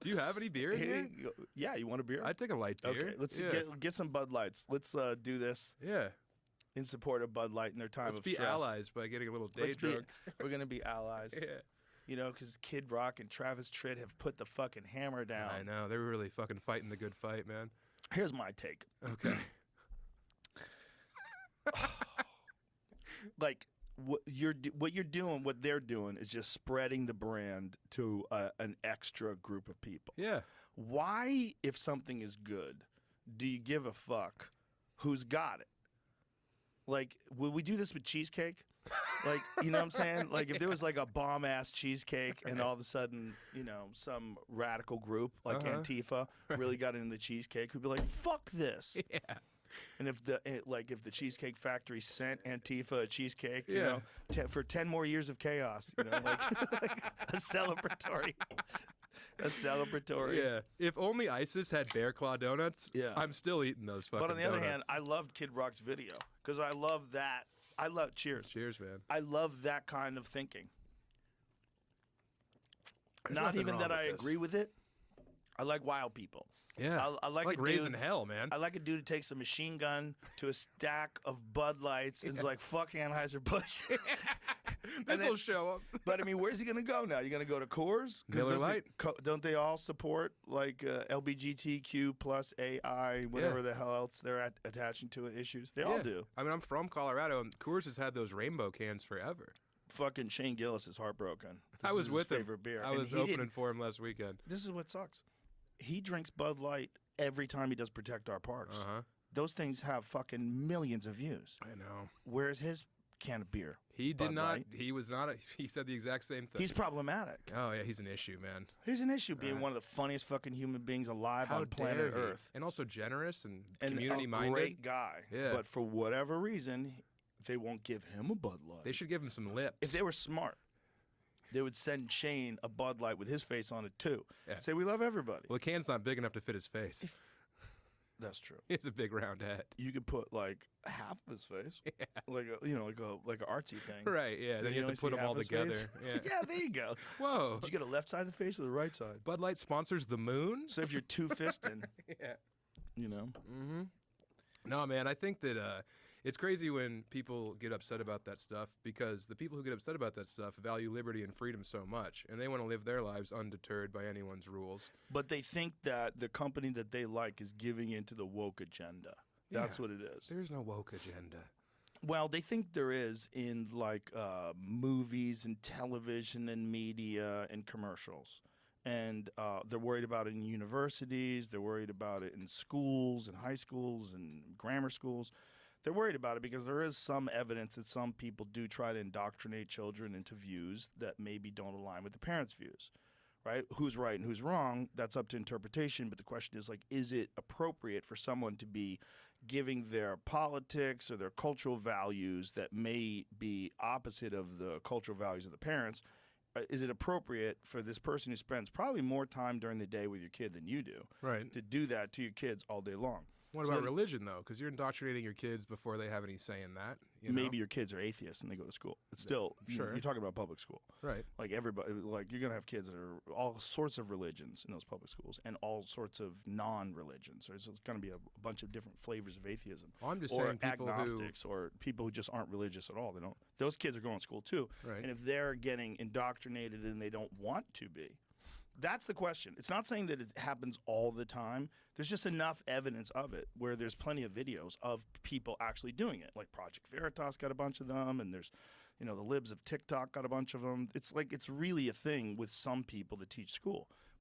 Do you have any beer in here? Yeah, you want a beer? I'd take a light beer. Okay, let's get some Bud Lights. Let's do this. Yeah. In support of Bud Light in their time of stress. Let's be allies by getting a little day drunk. We're going to be allies. Yeah. You know, because Kid Rock and Travis Tritt have put the fucking hammer down. I know. They were really fucking fighting the good fight, man. Here's my take. Okay. Like, what you're doing, what they're doing is just spreading the brand to an extra group of people. Yeah. Why, if something is good, do you give a fuck who's got it? Like, would we do this with cheesecake? Like, you know what I'm saying? Like, if there was like a bomb-ass cheesecake and all of a sudden, you know, some radical group like Antifa really got into the cheesecake, we'd be like, fuck this. Yeah. And if the Cheesecake Factory sent Antifa a cheesecake, you know, for 10 more years of chaos, you know, like a celebratory. Yeah. If only ISIS had Bear Claw donuts, I'm still eating those fucking But on the donuts. other hand, I loved Kid Rock's video because I love that. Cheers, man. I love that kind of thinking. There's Not nothing even wrong that with I this. agree with it. I like wild people. Yeah. I like a raising dude, hell, man. I like a dude who takes a machine gun to a stack of Bud Lights and is like, fuck Anheuser-Busch. This will show up. But I mean, where's he going to go now? You going to go to Coors? Miller Lite. Don't they all support like LGBTQ plus AI, whatever the hell else they're attaching to it issues? They all do. I mean, I'm from Colorado, and Coors has had those rainbow cans forever. Fucking Shane Gillis is heartbroken. I was with him. Favorite beer. I was opening for him last weekend. This is what sucks. He drinks Bud Light every time he does Protect Our Parks. Those things have fucking millions of views. I know. Where's his can of beer? He did Bud not. Light? He was not. He said the exact same thing. He's problematic. Oh yeah, he's an issue, man. He's an issue being one of the funniest fucking human beings alive on planet Earth. And also generous and And community-minded. a great guy. Yeah. But for whatever reason, they won't give him a Bud Light. They should give him some lips. If they were smart, they would send Shane a Bud Light with his face on it too. Yeah. Say we love everybody. Well, the can's not big enough to fit his face. That's true. It's a big round head. You could put like half of his face, like a, like an artsy thing. Right. Yeah. Then you have to put them all together. Yeah. Yeah. There you go. Whoa. Did you get a left side of the face or the right side? Bud Light sponsors the moon. So if you're two-fisting, you know. No, man, I think that it's crazy when people get upset about that stuff because the people who get upset about that stuff value liberty and freedom so much, and they want to live their lives undeterred by anyone's rules. But they think that the company that they like is giving into the woke agenda. That's what it is. There's no woke agenda. Well, they think there is in like movies and television and media and commercials. And they're worried about it in universities. They're worried about it in schools and high schools and grammar schools. They're worried about it because there is some evidence that some people do try to indoctrinate children into views that maybe don't align with the parents' views, right? Who's right and who's wrong, that's up to interpretation. But the question is, like, is it appropriate for someone to be giving their politics or their cultural values that may be opposite of the cultural values of the parents? Is it appropriate for this person who spends probably more time during the day with your kid than you do to do that to your kids all day long? What about religion, though? Because you're indoctrinating your kids before they have any say in that. Maybe your kids are atheists and they go to school. It's still, you're talking about public school. Right. Like everybody, like you're going to have kids that are all sorts of religions in those public schools and all sorts of non-religions. So it's going to be a bunch of different flavors of atheism. Well, I'm just or saying people agnostics or people who just aren't religious at all. They don't. Those kids are going to school too. Right. And if they're getting indoctrinated and they don't want to be, that's the question. It's not saying that it happens all the time. There's just enough evidence of it where there's plenty of videos of people actually doing it. Like Project Veritas got a bunch of them, and there's, the libs of TikTok got a bunch of them. It's like it's really a thing with some people that teach school.